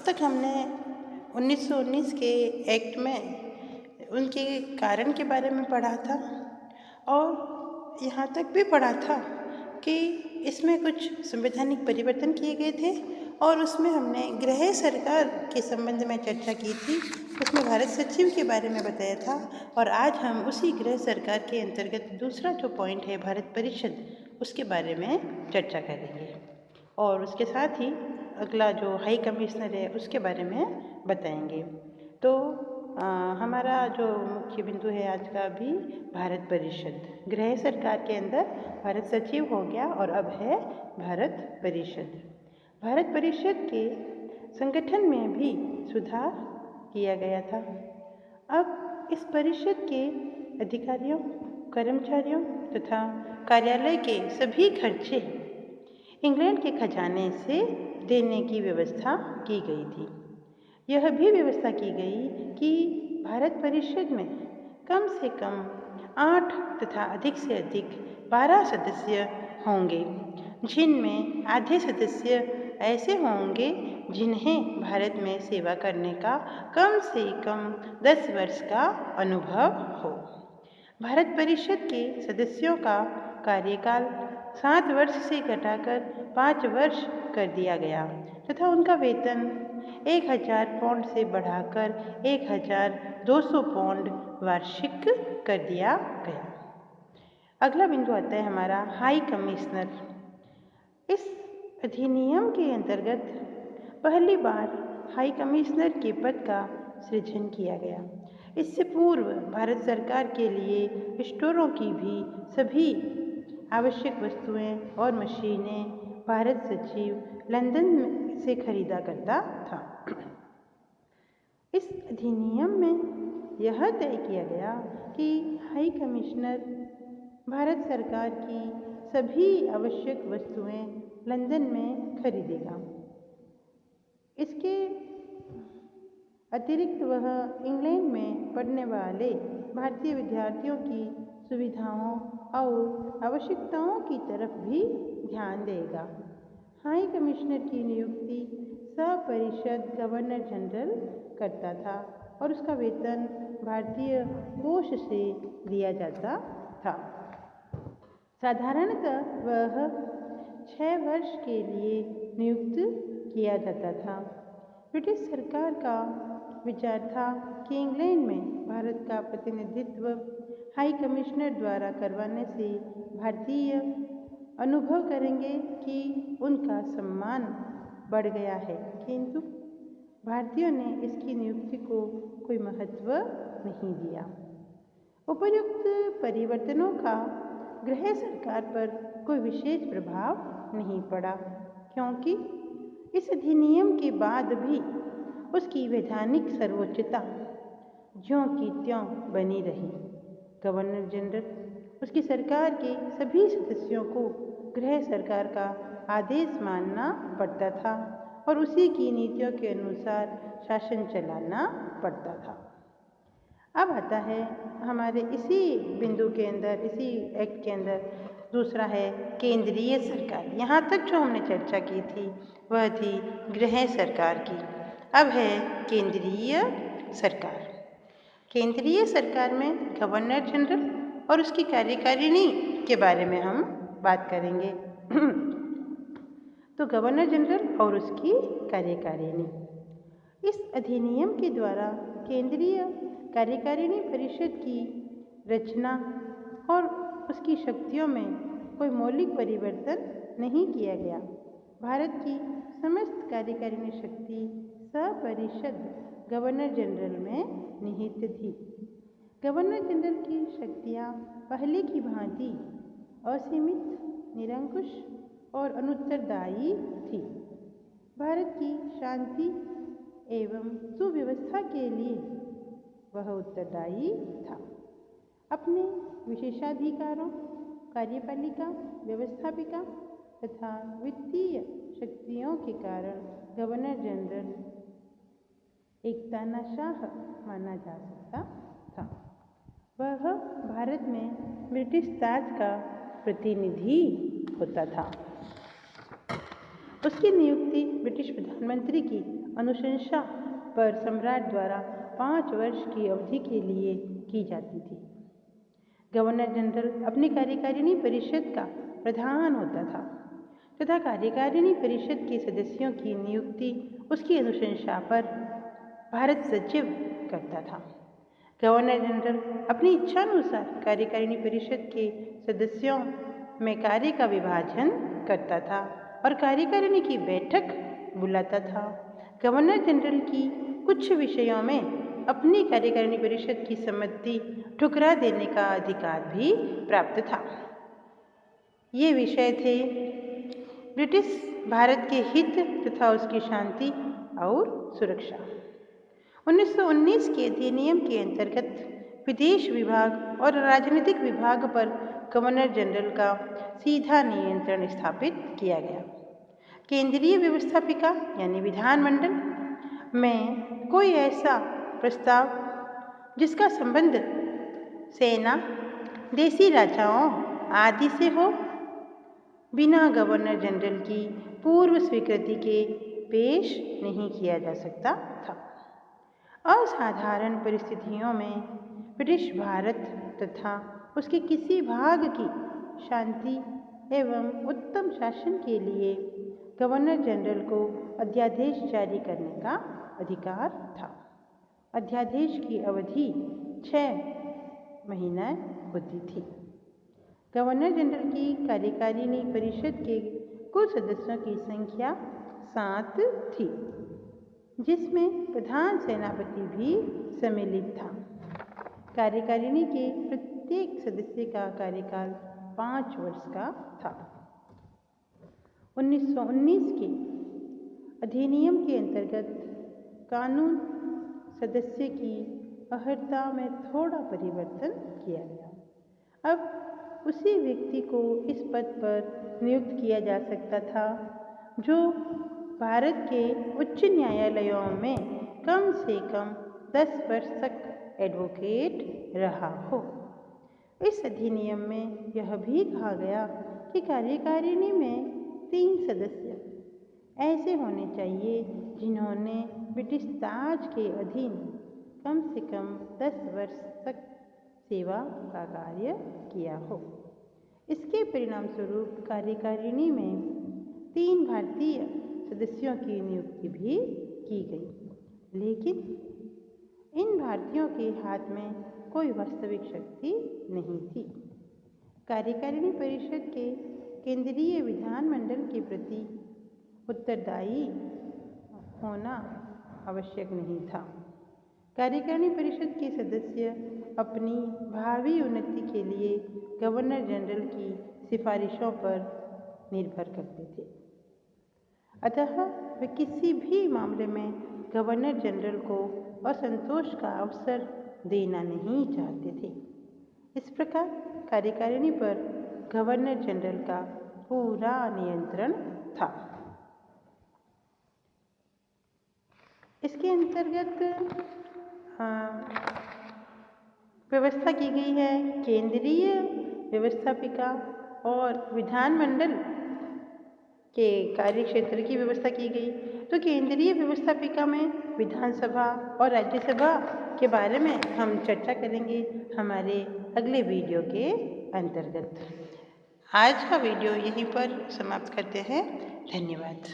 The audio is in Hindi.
तक हमने 1919 के एक्ट में उनके कारण के बारे में पढ़ा था और यहाँ तक भी पढ़ा था कि इसमें कुछ संवैधानिक परिवर्तन किए गए थे और उसमें हमने गृह सरकार के संबंध में चर्चा की थी। उसमें भारत सचिव के बारे में बताया था और आज हम उसी गृह सरकार के अंतर्गत दूसरा जो पॉइंट है भारत परिषद, उसके बारे में चर्चा करेंगे और उसके साथ ही अगला जो हाई कमिश्नर है उसके बारे में बताएंगे। तो हमारा जो मुख्य बिंदु है आज का भी भारत परिषद, गृह सरकार के अंदर भारत सचिव हो गया और अब है भारत परिषद। भारत परिषद के संगठन में भी सुधार किया गया था। अब इस परिषद के अधिकारियों, कर्मचारियों तथा कार्यालय के सभी खर्चे इंग्लैंड के खजाने से देने की व्यवस्था की गई थी। यह भी व्यवस्था की गई कि भारत परिषद में कम से कम 8 तथा अधिक से अधिक 12 सदस्य होंगे, जिनमें आधे सदस्य ऐसे होंगे जिन्हें भारत में सेवा करने का कम से कम 10 वर्ष का अनुभव हो। भारत परिषद के सदस्यों का कार्यकाल 7 वर्ष से घटाकर 5 वर्ष कर दिया गया तथा उनका वेतन 1000 पाउंड से बढ़ाकर 1200 पाउंड वार्षिक कर दिया गया। अगला बिंदु आता है हमारा हाई कमिश्नर। इस अधिनियम के अंतर्गत पहली बार हाई कमिश्नर के पद का सृजन किया गया। इससे पूर्व भारत सरकार के लिए स्टोरों की भी सभी आवश्यक वस्तुएं और मशीनें भारत सचिव लंदन से खरीदा करता था। इस अधिनियम में यह तय किया गया कि हाई कमिश्नर भारत सरकार की सभी आवश्यक वस्तुएं लंदन में खरीदेगा। इसके अतिरिक्त वह इंग्लैंड में पढ़ने वाले भारतीय विद्यार्थियों की सुविधाओं और आवश्यकताओं की तरफ भी ध्यान देगा। हाई कमिश्नर की नियुक्ति सपरिषद गवर्नर जनरल करता था और उसका वेतन भारतीय कोष से दिया जाता था। साधारणतः वह 6 वर्ष के लिए नियुक्त किया जाता था। ब्रिटिश सरकार का विचार था कि इंग्लैंड में भारत का प्रतिनिधित्व हाई कमिश्नर द्वारा करवाने से भारतीय अनुभव करेंगे कि उनका सम्मान बढ़ गया है, किंतु भारतीयों ने इसकी नियुक्ति को कोई महत्व नहीं दिया। उपर्युक्त परिवर्तनों का गृह सरकार पर कोई विशेष प्रभाव नहीं पड़ा, क्योंकि इस अधिनियम के बाद भी उसकी वैधानिक सर्वोच्चता ज्यों की त्यों बनी रही। गवर्नर जनरल उसकी सरकार के सभी सदस्यों को गृह सरकार का आदेश मानना पड़ता था और उसी की नीतियों के अनुसार शासन चलाना पड़ता था। अब आता है हमारे इसी बिंदु के अंदर, इसी एक्ट के अंदर दूसरा है केंद्रीय सरकार। यहाँ तक जो हमने चर्चा की थी वह थी गृह सरकार की, अब है केंद्रीय सरकार। केंद्रीय सरकार में गवर्नर जनरल और उसकी कार्यकारिणी के बारे में हम बात करेंगे। तो गवर्नर जनरल और उसकी कार्यकारिणी, इस अधिनियम के द्वारा केंद्रीय कार्यकारिणी परिषद की रचना और उसकी शक्तियों में कोई मौलिक परिवर्तन नहीं किया गया। भारत की समस्त कार्यकारिणी शक्ति सपरिषद गवर्नर जनरल में निहित थी। गवर्नर जनरल की शक्तियाँ पहले की भांति असीमित, निरंकुश और अनुत्तरदायी थी। भारत की शांति एवं सुव्यवस्था के लिए वह उत्तरदायी था। अपने विशेषाधिकारों, कार्यपालिका, व्यवस्थापिका तथा वित्तीय शक्तियों के कारण गवर्नर जनरल एक तानाशाह माना जा सकता था। वह भारत में ब्रिटिश ताज का प्रतिनिधि होता था। उसकी नियुक्ति ब्रिटिश प्रधानमंत्री की अनुशंसा पर सम्राट द्वारा 5 वर्ष की अवधि के लिए की जाती थी। गवर्नर जनरल अपनी कार्यकारिणी परिषद का प्रधान होता था तथा कार्यकारिणी परिषद के सदस्यों की नियुक्ति उसकी अनुशंसा पर भारत सचिव करता था। गवर्नर जनरल अपनी इच्छानुसार कार्यकारिणी परिषद के सदस्यों में कार्य का विभाजन करता था और कार्यकारिणी की बैठक बुलाता था। गवर्नर जनरल की कुछ विषयों में अपनी कार्यकारिणी परिषद की सम्मति ठुकरा देने का अधिकार भी प्राप्त था। ये विषय थे ब्रिटिश भारत के हित तथा उसकी शांति और सुरक्षा। 1919 के अधिनियम के अंतर्गत विदेश विभाग और राजनीतिक विभाग पर गवर्नर जनरल का सीधा नियंत्रण स्थापित किया गया। केंद्रीय व्यवस्थापिका यानी विधानमंडल में कोई ऐसा प्रस्ताव जिसका संबंध सेना, देशी राजाओं आदि से हो, बिना गवर्नर जनरल की पूर्व स्वीकृति के पेश नहीं किया जा सकता था। असाधारण परिस्थितियों में ब्रिटिश भारत तथा उसके किसी भाग की शांति एवं उत्तम शासन के लिए गवर्नर जनरल को अध्यादेश जारी करने का अधिकार था। अध्यादेश की अवधि 6 महीने होती थी। गवर्नर जनरल की कार्यकारिणी परिषद के कुल सदस्यों की संख्या 7 थी, जिसमें प्रधान सेनापति भी सम्मिलित था। कार्यकारिणी के प्रत्येक सदस्य का कार्यकाल 5 वर्ष का था। 1919 के अधिनियम के अंतर्गत कानून सदस्य की अर्हता में थोड़ा परिवर्तन किया गया। अब उसी व्यक्ति को इस पद पर नियुक्त किया जा सकता था जो भारत के उच्च न्यायालयों में कम से कम 10 वर्ष तक एडवोकेट रहा हो। इस अधिनियम में यह भी कहा गया कि कार्यकारिणी में 3 सदस्य ऐसे होने चाहिए जिन्होंने ब्रिटिश ताज के अधीन कम से कम 10 वर्ष तक सेवा का कार्य किया हो। इसके परिणाम स्वरूप कार्यकारिणी में 3 भारतीय सदस्यों की नियुक्ति भी की गई, लेकिन इन भारतीयों के हाथ में कोई वास्तविक शक्ति नहीं थी। कार्यकारिणी परिषद के केंद्रीय विधानमंडल के प्रति उत्तरदायी होना आवश्यक नहीं था। कार्यकारिणी परिषद के सदस्य अपनी भावी उन्नति के लिए गवर्नर जनरल की सिफारिशों पर निर्भर करते थे। अतः वे किसी भी मामले में गवर्नर जनरल को असंतोष का अवसर देना नहीं चाहते थे। इस प्रकार कार्यकारिणी पर गवर्नर जनरल का पूरा नियंत्रण था। इसके अंतर्गत व्यवस्था की गई है केंद्रीय व्यवस्थापिका और विधानमंडल के कार्य क्षेत्र की व्यवस्था की गई। तो केंद्रीय व्यवस्थापिका में विधानसभा और राज्यसभा के बारे में हम चर्चा करेंगे हमारे अगले वीडियो के अंतर्गत। आज का वीडियो यहीं पर समाप्त करते हैं। धन्यवाद।